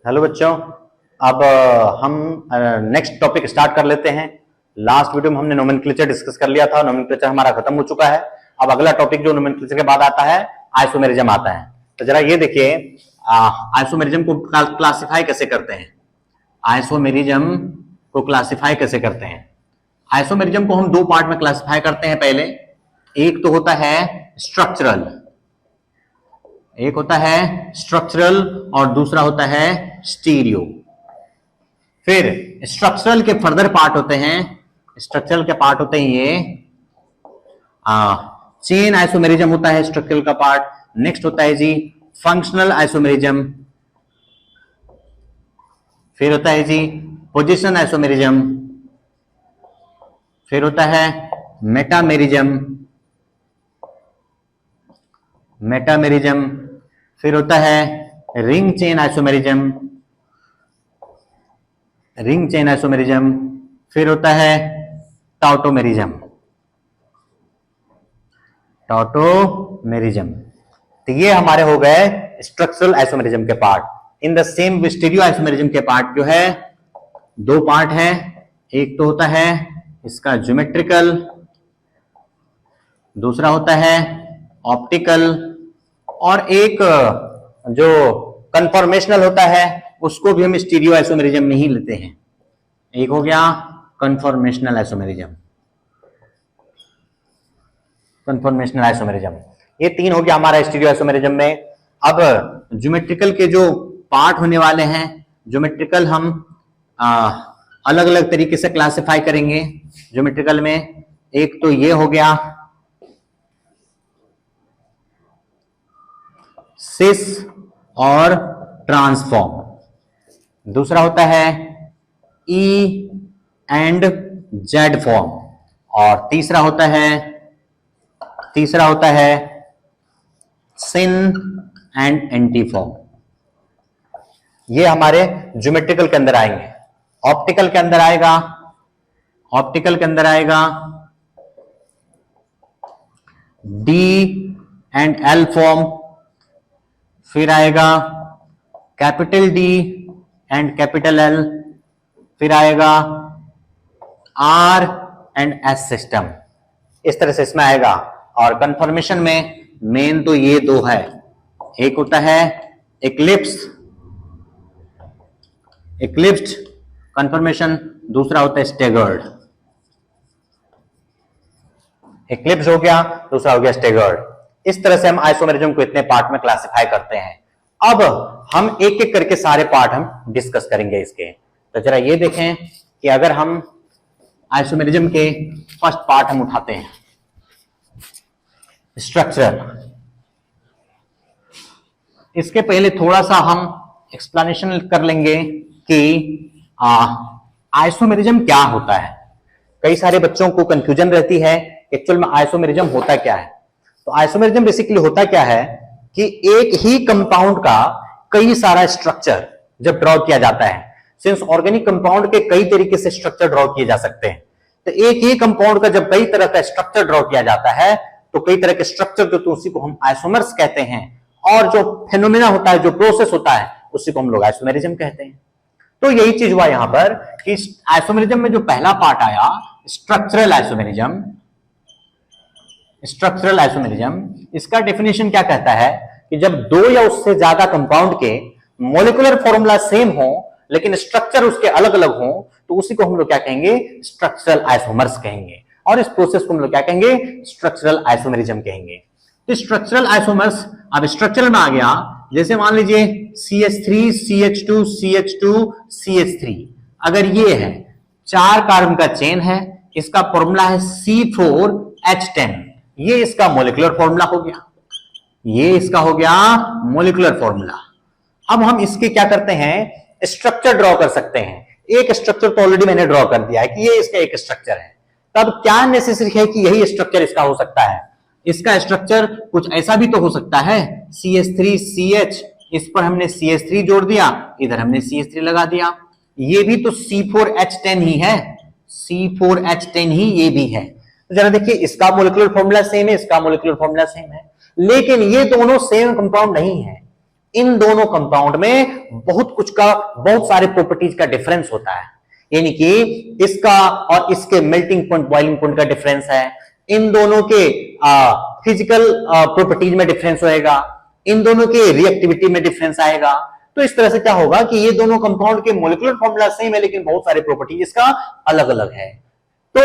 Hello बच्चों। अब हम नेक्स्ट टॉपिक स्टार्ट कर लेते हैं। लास्ट वीडियो में हमने नोमेनक्लेचर डिस्कस कर लिया था, नोमेनक्लेचर हमारा खत्म हो चुका है। अब अगला टॉपिक जो नोमेनक्लेचर के बाद आता है आइसोमेरिज्म आता है। तो जरा ये देखिए, आइसोमेरिज्म को क्लासिफाई कैसे करते हैं। आइसोमेरिज्म को क्लासिफाई कैसे करते हैं। आइसोमेरिज्म को हम दो पार्ट में क्लासिफाई करते हैं। पहले एक तो होता है स्ट्रक्चरल, एक होता है स्ट्रक्चरल और दूसरा होता है स्टीरियो। फिर स्ट्रक्चरल के फर्दर पार्ट होते हैं, स्ट्रक्चरल के पार्ट होते हैं ये चेन आइसोमेरिज्म होता है स्ट्रक्चरल का पार्ट। नेक्स्ट होता है जी फंक्शनल आइसोमेरिज्म। फिर होता है जी पोजीशन आइसोमेरिज्म। फिर होता है मेटामेरिज्म, मेटामेरिज्म। फिर होता है ring chain isomerism, ring chain isomerism. फिर होता है टॉटोमेरिज्म, टॉटोमेरिज्म। तो ये हमारे हो गए स्ट्रक्चरल आइसोमेरिज्म के part. In the same stereo isomerism के पार्ट जो है दो पार्ट है। एक तो होता है इसका ज्योमेट्रिकल, दूसरा होता है ऑप्टिकल, और एक जो कन्फॉर्मेशनल होता है उसको भी हम स्टीरियो आइसोमेरिज्म में ही लेते हैं। एक हो गया कन्फॉर्मेशनल आइसोमेरिज्म, कन्फॉर्मेशनल आइसोमेरिज्म। ये तीन हो गया हमारा स्टीरियो आइसोमेरिज्म में। अब ज्योमेट्रिकल के जो पार्ट होने वाले हैं, ज्योमेट्रिकल हम अलग अलग तरीके से क्लासिफाई करेंगे। ज्योमेट्रिकल में एक तो ये हो गया सिस और ट्रांसफॉर्म, दूसरा होता है ई एंड जेड फॉर्म, और तीसरा होता है सिन एंड एंटी फॉर्म। ये हमारे ज्योमेट्रिकल के अंदर आएंगे। ऑप्टिकल के अंदर आएगा, ऑप्टिकल के अंदर आएगा डी एंड एल फॉर्म। फिर आएगा capital D and capital L. फिर आएगा आर एंड एस सिस्टम। इस तरह से इसमें आएगा। और कन्फर्मेशन में मेन तो ये दो है, एक होता है इक्लिप्स, इक्लिप्स्ड कन्फर्मेशन, दूसरा होता है स्टेगर्ड। इक्लिप्स हो गया, दूसरा हो गया स्टेगर्ड। इस तरह से हम आइसोमेरिज्म को इतने पार्ट में क्लासिफाई करते हैं। अब हम एक एक करके सारे पार्ट हम डिस्कस करेंगे इसके। तो जरा ये देखें कि अगर हम आइसोमेरिज्म के फर्स्ट पार्ट हम उठाते हैं स्ट्रक्चरल, इसके पहले थोड़ा सा हम एक्सप्लेनेशन कर लेंगे कि आइसोमेरिज्म क्या होता है। कई सारे बच्चों को कंफ्यूजन रहती है एक्चुअल में आइसोमेरिज्म होता क्या है। तो आइसोमेरिज्म बेसिकली होता क्या है कि एक ही कंपाउंड का कई सारा स्ट्रक्चर जब ड्रॉ किया जाता है, सिंस ऑर्गेनिक कंपाउंड के कई तरीके से स्ट्रक्चर ड्रॉ किए जा सकते हैं, तो एक ही कंपाउंड का जब कई तरह का स्ट्रक्चर ड्रॉ किया जाता है तो कई तरह के स्ट्रक्चर जो तो उसी को हम आइसोमर्स कहते हैं, और जो फेनोमेना होता है, जो प्रोसेस होता है, उसी को हम लोग आइसोमेरिज्म कहते हैं। तो यही चीज हुआ यहां पर कि आइसोमेरिज्म में जो पहला पार्ट आया स्ट्रक्चरल आइसोमेरिज्म, स्ट्रक्चरल आइसोमेरिज्म, इसका डेफिनेशन क्या कहता है कि जब दो या उससे ज्यादा कंपाउंड के मॉलिक्यूलर फॉर्मूला सेम हो लेकिन स्ट्रक्चर उसके अलग अलग हो तो उसी को हम लोग क्या कहेंगे, स्ट्रक्चरल आइसोमर्स कहेंगे, और इस प्रोसेस को हम लोग क्या कहेंगे, स्ट्रक्चरल आइसोमेरिज्म कहेंगे। तो स्ट्रक्चरल आइसोमर्स अब स्ट्रक्चरल में आ गया, जैसे मान लीजिए CH3 CH2 CH2 CH3, अगर ये है 4 कार्बन का चेन है, इसका फॉर्मूला है C4H10, ये इसका मॉलिक्यूलर फॉर्मूला हो गया, ये इसका हो गया मॉलिक्यूलर फॉर्मूला। अब हम इसके क्या करते हैं, स्ट्रक्चर ड्रॉ कर सकते हैं। एक स्ट्रक्चर तो ऑलरेडी मैंने ड्रॉ कर दिया है कि ये इसका एक स्ट्रक्चर है, तब क्या नेसेसरी है कि यही स्ट्रक्चर इसका हो सकता है। इसका स्ट्रक्चर कुछ ऐसा भी तो हो सकता है, CH3CH, इस पर हमने CH3 जोड़ दिया, इधर हमने CH3 लगा दिया, ये भी तो C4H10 ही है, C4H10 ही ये भी है। तो जरा देखिए, इसका मॉलिक्यूलर फॉर्मूला सेम है, इसका मॉलिक्यूलर फॉर्मूला सेम है, लेकिन ये दोनों सेम कंपाउंड नहीं है। इन दोनों कंपाउंड में बहुत सारे प्रॉपर्टीज का डिफरेंस होता है, यानी कि इसका और इसके मेल्टिंग पॉइंट, बॉइलिंग पॉइंट का डिफरेंस है, इन दोनों के फिजिकल प्रॉपर्टीज में डिफरेंस होएगा, इन दोनों के रिएक्टिविटी में डिफरेंस आएगा। तो इस तरह से क्या होगा कि ये दोनों कंपाउंड के मॉलिक्यूलर फॉर्मूला सेम है लेकिन बहुत सारे प्रॉपर्टीज इसका अलग अलग है। तो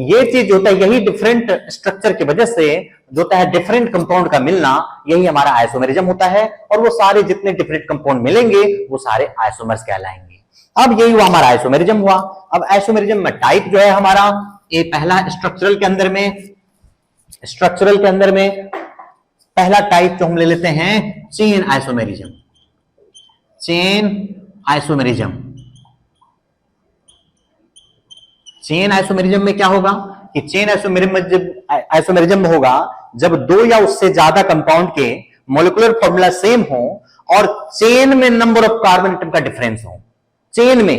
ये चीज होता है, यही डिफरेंट स्ट्रक्चर की वजह से जो होता है डिफरेंट कंपाउंड का मिलना, यही हमारा आइसोमेरिज्म होता है। और वो सारे जितने डिफरेंट कंपाउंड मिलेंगे वो सारे आइसोमर्स कहलाएंगे। अब यही हुआ हमारा आइसोमेरिज्म हुआ। अब आइसोमेरिज्म में टाइप जो है हमारा, ये पहला स्ट्रक्चरल के अंदर में पहला टाइप जो हम ले लेते हैं चेन आइसोमेरिज्म। चेन आइसोमेरिज्म में क्या होगा कि चेन आइसोमेरिज्म में होगा जब दो या उससे ज्यादा कंपाउंड के मॉलिक्यूलर फॉर्मूला सेम हो और चेन में नंबर ऑफ कार्बन एटम का डिफरेंस हो। चेन में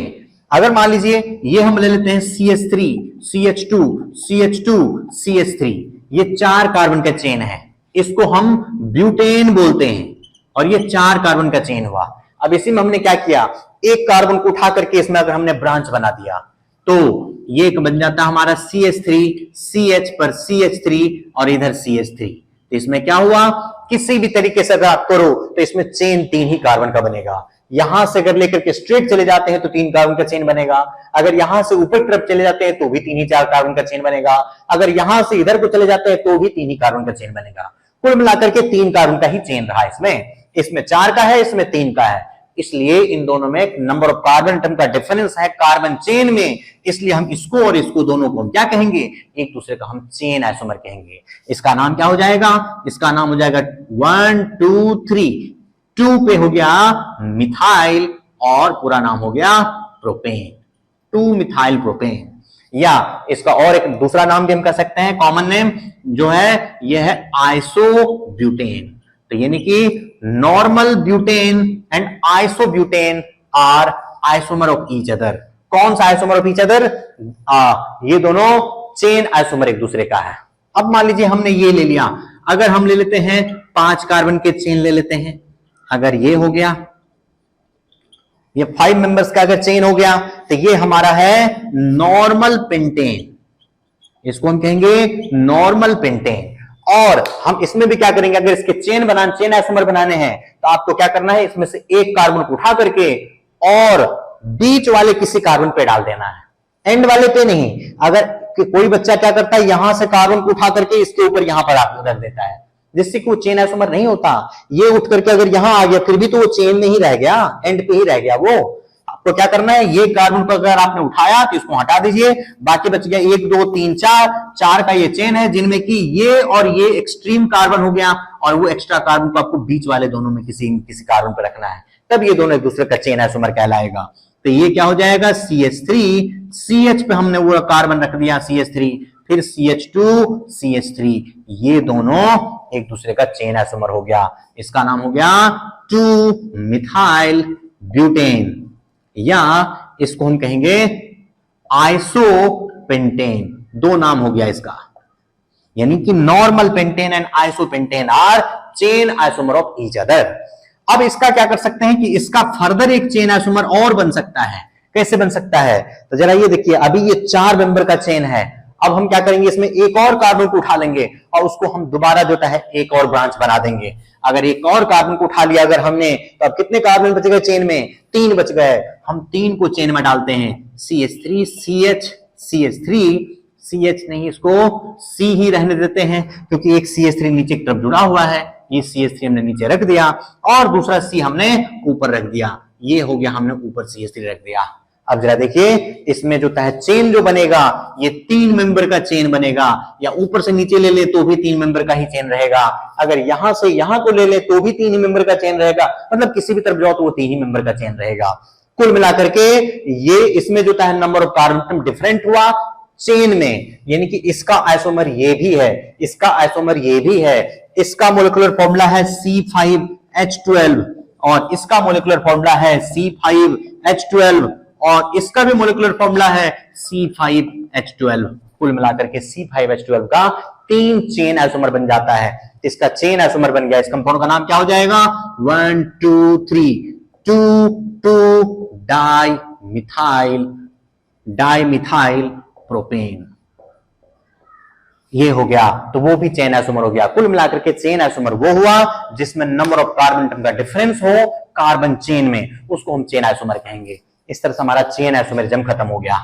अगर मान लीजिए ये हम ले लेते हैं CH3, CH2, CH2, CH3, ये 4 कार्बन का चेन है, इसको हम ब्यूटेन बोलते हैं और ये 4 कार्बन का चेन हुआ। अब इसी में हमने क्या किया, एक कार्बन को उठा करके इसमें अगर हमने ब्रांच बना दिया तो ये एक बन जाता हमारा CH3, CH पर CH3 और इधर CH3। तो इसमें क्या हुआ, किसी भी तरीके से अगर आप करो तो इसमें चेन 3 ही कार्बन का बनेगा। यहां से अगर लेकर के स्ट्रेट चले जाते हैं तो 3 कार्बन का चेन बनेगा, अगर यहां से ऊपर तरफ चले जाते हैं तो भी 3 ही 4 कार्बन का चेन बनेगा, अगर यहां से इधर को चले जाते हैं तो भी 3 ही कार्बन का चेन बनेगा। कुल मिलाकर के 3 कार्बन का ही चेन रहा। इसमें 4 का है, इसमें 3 का है, इसलिए इन दोनों में एक नंबर ऑफ कार्बन एटम का डिफरेंस है कार्बन चेन में, इसलिए हम इसको और इसको दोनों को हम क्या कहेंगे, एक दूसरे का हम चेन आइसोमर कहेंगे। इसका नाम क्या हो जाएगा, इसका नाम हो जाएगा 1 2 3। 2 पे हो गया मिथाइल और पूरा नाम हो गया प्रोपेन, 2 मिथाइल प्रोपेन। या इसका और एक दूसरा नाम भी हम कह सकते हैं, कॉमन नेम जो है यह है आइसोब्यूटेन। तो यानी कि normal butane and isobutane are isomer of each other. कौन सा आइसोमर ऑफ ईच अदर, ये दोनों चेन आइसोमर एक दूसरे का है। अब मान लीजिए हमने ये ले लिया, अगर हम ले लेते हैं 5 कार्बन के चेन ले लेते हैं, अगर ये हो गया, ये 5 मेंबर्स का अगर चेन हो गया तो ये हमारा है नॉर्मल पेंटेन, इसको हम कहेंगे नॉर्मल पेंटेन। और हम इसमें भी क्या करेंगे, अगर इसके चेन आइसोमर बनाने हैं तो आपको क्या करना है, इसमें से एक कार्बन को उठा करके और बीच वाले किसी कार्बन पे डाल देना है, एंड वाले पे नहीं। अगर कोई बच्चा क्या करता है, यहां से कार्बन को उठा करके इसके ऊपर यहां पर रख देता है, जिससे कि वो चेन आइसोमर नहीं होता। ये उठ करके अगर यहां आ गया फिर भी तो वो चेन में ही रह गया, एंड पे ही रह गया वो। आपको क्या करना है, ये कार्बन को अगर आपने उठाया तो इसको हटा दीजिए, बाकी बच गया 1 2 3 4 का ये चेन है, जिनमें कि ये और ये एक्सट्रीम कार्बन हो गया और वो एक्स्ट्रा कार्बन को आपको बीच वाले दोनों में किसी कार्बन पर रखना है, तब ये दोनों एक दूसरे का चेन आइसोमर कहलाएगा। तो ये क्या हो जाएगा, CH3, CH पे हमने वो कार्बन रख दिया CH3, फिर CH2, CH3, ये दोनों एक दूसरे का चेन आइसोमर हो गया। इसका नाम हो गया 2 मिथाइल ब्यूटेन, या इसको हम कहेंगे आइसोपेंटेन। 2 नाम हो गया इसका, यानी कि normal pentane and isopentane are chain isomer of each other. अब इसका क्या कर सकते हैं कि इसका फर्दर एक चेन आइसोमर और बन सकता है। कैसे बन सकता है, तो जरा ये देखिए, अभी ये 4 मेंबर का चेन है, अब हम क्या करेंगे, इसमें एक और कार्बन को उठा लेंगे और उसको हम दोबारा जो है एक और ब्रांच बना देंगे। अगर एक और कार्बन को उठा लिया अगर हमने, तो अब कितने कार्बन बच गए चेन में, 3 बच गए। हम 3 को चेन में डालते हैं, CH3 CH, CH3 CH नहीं, इसको C ही रहने देते हैं क्योंकि एक CH3 नीचे की तरफ जुड़ा हुआ है, ये CH3 हमने नीचे रख दिया और दूसरा C हमने ऊपर रख दिया, ये हो गया हमने ऊपर CH3 रख दिया। अब जरा देखिए, इसमें जो है चेन जो बनेगा ये 3 मेंबर का चेन बनेगा, या ऊपर से नीचे ले ले तो भी 3 मेंबर का ही चेन रहेगा, अगर यहां से यहां को ले ले तो भी 3 ही मेंबर का चेन रहेगा, मतलब किसी भी तरफ जाओ तो वो 3 ही मेंबर का चेन रहेगा। कुल मिलाकर के ये इसमें जो है नंबर ऑफ कार्बन डिफरेंट हुआ चेन में, यानी कि इसका आइसोमर ये भी है, इसका आइसोमर ये भी है, इसका मोलिकुलर फॉर्मूला है C5H12 और इसका मोलिकुलर फॉर्मूला है C5H12 और इसका भी मोलिकुलर फॉर्मूला है C5H12। कुल मिलाकर के C5H12 का 3 चेन आइसोमर बन जाता है। इसका चेन आइसोमर बन गया। इस कंपाउंड का नाम क्या हो जाएगा? 1 2 3 2 डाइमिथाइल प्रोपेन। ये हो गया, तो वो भी चेन आइसोमर हो गया। कुल मिलाकर के चेन आइसोमर वो हुआ जिसमें नंबर ऑफ कार्बन एटम का डिफरेंस हो कार्बन चेन में, उसको हम चेन आइसोमर कहेंगे। इस तरह से हमारा चेन आइसोमरिज्म खत्म हो गया।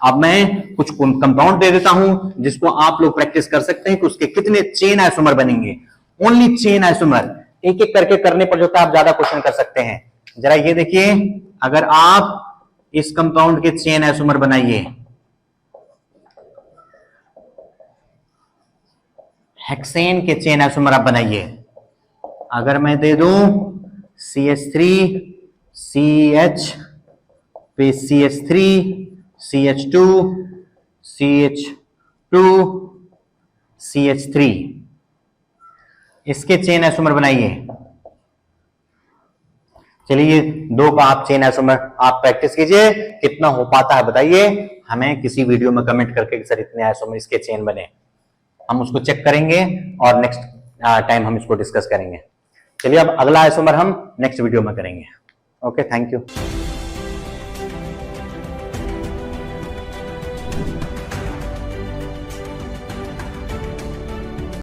अब मैं कुछ कंपाउंड दे देता हूं जिसको आप लोग प्रैक्टिस कर सकते हैं कि उसके कितने चेन आइसोमर बनेंगे। ओनली चेन आइसोमर, एक एक करके करने पर जो है आप ज्यादा क्वेश्चन कर सकते हैं। जरा ये देखिए, अगर आप इस कंपाउंड के चेन आइसोमर बनाइए, हेक्सेन के चेन आइसोमर आप बनाइए। अगर मैं दे दूं CH3 CH पे CH3 CH2 CH2 CH3, इसके चेन आइसोमर बनाइए। चलिए, दो का आप चेन आइसोमर आप प्रैक्टिस कीजिए, कितना हो पाता है बताइए हमें किसी वीडियो में कमेंट करके कि सर इतने आइसोमर इसके चेन बने। हम उसको चेक करेंगे और नेक्स्ट टाइम हम इसको डिस्कस करेंगे। चलिए, अब अगला आइसोमर हम नेक्स्ट वीडियो में करेंगे। Okay, thank you.